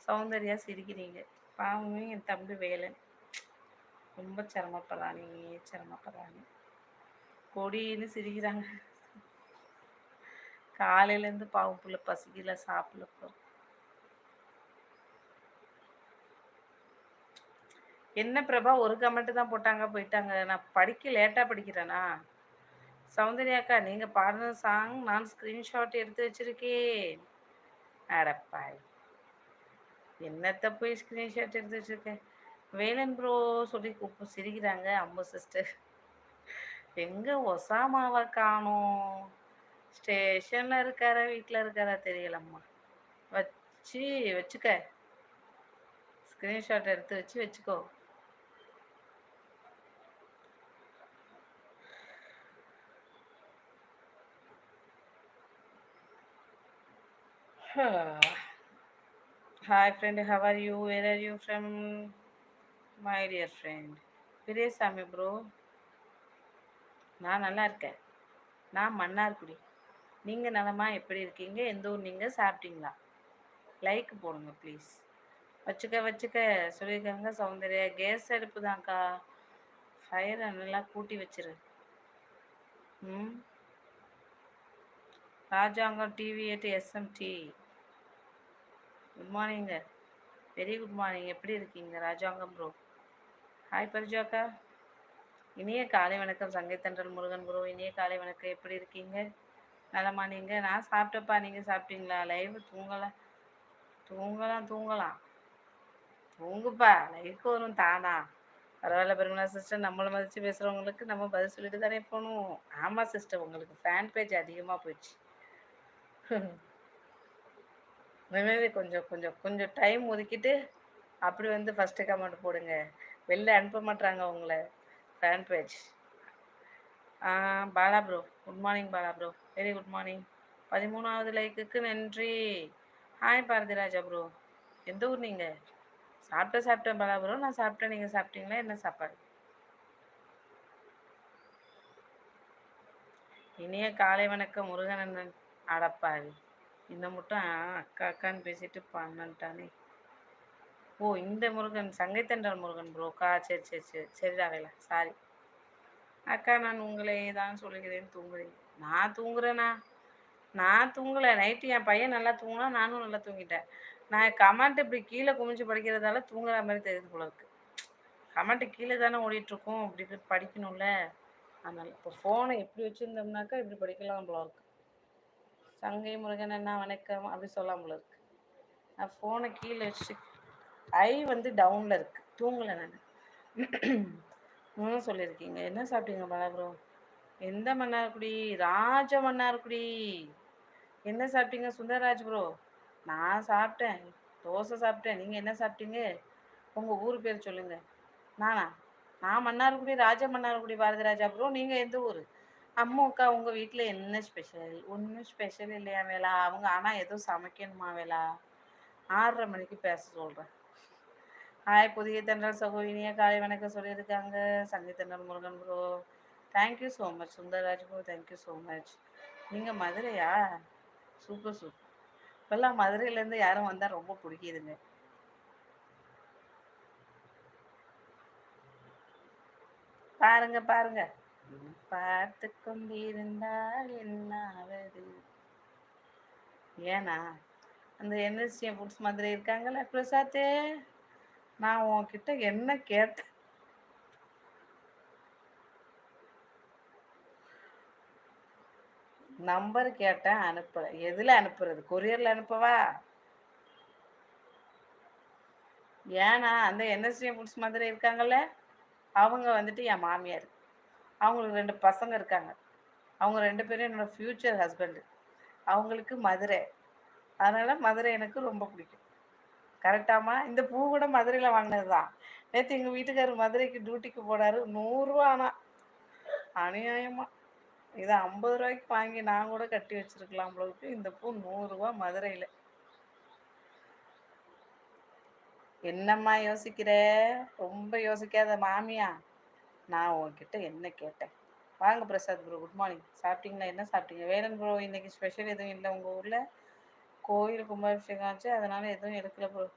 சௌந்தர்யா சிரிக்கிறீங்க. பாவமே என் தம்பி வேலன். ரொம்ப சிரமப்படுறானே சிரமப்படுறானே. கொடின்னு சிரிக்கிறாங்க. காலையிலேருந்து பாவம் புள்ள பசிக்கல, சாப்பிடல போல. என்ன பிரபா ஒரு கமெண்ட் தான் போட்டாங்க போயிட்டாங்க. நான் படிக்க லேட்டாக படிக்கிறேனா? சௌந்தர்யாக்கா நீங்கள் பாடின சாங் நான் ஸ்க்ரீன்ஷாட் எடுத்து வச்சிருக்கேன். அடப்பாய், என்னத்தை போய் ஸ்க்ரீன்ஷாட் எடுத்து வச்சிருக்கேன். வேலன் ப்ரோ சொல்லி சிரிக்கிறாங்க அம்மு சிஸ்டர். எங்கே ஒசாமாவை காணோம்? ஸ்டேஷனில் இருக்காரா வீட்டில் இருக்காரா தெரியலம்மா. வச்சு வச்சுக்க, ஸ்க்ரீன்ஷாட் எடுத்து வச்சுக்கோ. Hi friend, how are you? Where are you from? My dear friend. Periyasamy bro, நான் நல்லா இருக்கேன். நான் மன்னார்குடி. நீங்கள் நலமா எப்படி இருக்கீங்க? எந்த ஊர் நீங்கள்? சாப்பிட்டீங்களா? லைக் போடுங்க ப்ளீஸ். வச்சுக்க சொல்லியிருக்காங்க சௌந்தர்யா. கேஸ் அடுப்பு தான்க்கா, ஃபயரை நல்லா கூட்டி வச்சிரு. ம், ராஜாங்கம் டிவி 8 SMT. குட் மார்னிங்க, வெரி குட் மார்னிங். எப்படி இருக்கீங்க ராஜாங்கம் ப்ரோ? ஹாய் பரிஜாக்கா, இனிய காலை வணக்கம். சங்கைத்தன்றல் முருகன் ப்ரோ, இனிய காலை வணக்கம். எப்படி இருக்கீங்க? நலமா நீங்கள்? நான் சாப்பிட்டப்பா, நீங்கள் சாப்பிட்டீங்களா? லைவ் தூங்கலாம் தூங்குப்பா, லைவுக்கு வரும் தானா. பரவாயில்ல பெருமலா சிஸ்டர், நம்மளை மதித்து பேசுகிறவங்களுக்கு நம்ம பதில் சொல்லிட்டு தானே போகணும். ஆமாம் சிஸ்டர், உங்களுக்கு ஃபேன் பேஜ் அதிகமாக போயிடுச்சு. இனிமேல் கொஞ்சம் டைம் ஒதுக்கிட்டு அப்படி வந்து ஃபஸ்ட்டு கமெண்ட் போடுங்க. வெளில அனுப்ப மாட்டாங்க உங்களை fan page. Bala bro, good morning Bala bro, very good morning. 13வது லைக்குக்கு நன்றி. ஹாய் பாரதிராஜா ப்ரோ, எந்த ஊர் நீங்கள்? சாப்பிட்டேன் பாலா ப்ரோ, நான் சாப்பிட்டேன். நீங்கள் சாப்பிட்டீங்களா? என்ன சாப்பாடு? இனிய காலை வணக்கம் முருகனண்ணன். அடப்பாவி, இந்த மட்டும் அக்கான்னு பேசிட்டு பண்ணட்டானே. ஓ, இந்த முருகன் சங்கைத்தண்டல் முருகன் ப்ரோக்கா? சரி ராவேலா, சாரி அக்கா. நான் உங்களை தான் சொல்லுகிறேன், தூங்குறீங்க. நான் தூங்கலை. நைட்டு என் பையன் நல்லா தூங்கினா, நானும் நல்லா தூங்கிட்டேன். நான் கமெண்ட் இப்படி கீழே குமிஞ்சு படிக்கிறதால தூங்குற மாதிரி தெரியுது போல இருக்கு. கமெண்ட்டு கீழே தானே ஓடிட்டுருக்கோம், இப்படி இப்படி படிக்கணும்ல. அதனால் இப்போ ஃபோனை எப்படி வச்சுருந்தோம்னாக்கா இப்படி படிக்கலாம் போல இருக்கு. சங்கை முருகன் என்ன வணக்கம் அப்படி சொல்லலாம் போல இருக்கு. நான் ஃபோனை கீழே வச்சு ஐ வந்து டவுனில் இருக்குது, தூங்கலை நான். சொல்லியிருக்கீங்க. என்ன சாப்பிட்டீங்க பாலா ப்ரோ? எந்த மன்னார்குடி? ராஜ மன்னார்குடி. என்ன சாப்பிட்டீங்க சுந்தரராஜ் ப்ரோ? நான் சாப்பிட்டேன், தோசை சாப்பிட்டேன். நீங்கள் என்ன சாப்பிட்டீங்க? உங்கள் ஊர் பேர் சொல்லுங்கள். நான் மன்னார்குடி, ராஜ மன்னார்குடி பாரதிராஜா ப்ரோ. நீங்கள் எந்த ஊர்? அம்மாக்கா, உங்கள் வீட்டில் என்ன ஸ்பெஷல்? ஒன்றும் ஸ்பெஷல் இல்லையா வேலா? அவங்க ஆனால் எதுவும் சமைக்கணுமா வேலா? 6:30 மணிக்கு பேச சொல்கிறேன். ஹாய் புதிய தென்றல் சகோதரினியா, காலை வணக்கம் சொல்லியிருக்காங்க சங்கி தென்றல் Murugan bro. Thank you so much Sundararaj bro, thank you so much. நீங்கள் மதுரையா? சூப்பர். இப்போல்லாம் மதுரையிலேருந்து யாரும் வந்தால் ரொம்ப பிடிக்குதுங்க. பாருங்க, பார்த்து கொண்டிருந்தால் என்னாவது. ஏன்னா அந்த NSTM ஃபுட்ஸ் மாதிரி இருக்காங்கல்ல பிரசாத்தே, நான் உன்கிட்ட என்ன கேட்டேன்? நம்பர் கேட்டேன், அனுப்பலை. எதில் அனுப்புறது? கொரியரில் அனுப்பவா? ஏன்னா அந்த NSTM ஃபுட்ஸ் மாதிரி இருக்காங்கல்ல, அவங்க வந்துட்டு என் மாமியார். அவங்களுக்கு 2 பசங்க இருக்காங்க. அவங்க 2 பேரும் என்னோடய ஃப்யூச்சர் ஹஸ்பண்டு. அவங்களுக்கு மதுரை. அதனால் மதுரை எனக்கு ரொம்ப பிடிக்கும். கரெக்டாமா? இந்த பூ கூட மதுரையில் வாங்கினது தான். நேற்று எங்கள் வீட்டுக்காரர் மதுரைக்கு டியூட்டிக்கு போனார். 100 ரூபா. ஆனால் அநியாயமாக இதை 50 ரூபாய்க்கு வாங்கி நான் கூட கட்டி வச்சுருக்கலாம் போலருக்கு. இந்த பூ 100 ரூபா மதுரையில். என்னம்மா யோசிக்கிற? ரொம்ப யோசிக்காத மாமியா. நான் உன்கிட்ட என்ன கேட்டேன்? வாங்க பிரசாத் ப்ரோ, குட் மார்னிங். சாப்பிட்டீங்களா? என்ன சாப்பிட்டீங்க? வேலன் ப்ரோ, இன்றைக்கி ஸ்பெஷல் எதுவும் இல்லை உங்கள் ஊரில்? கோயில் கும்பாபிஷேகம் ஆச்சு, அதனால் எதுவும் எடுக்கல ப்ரோ.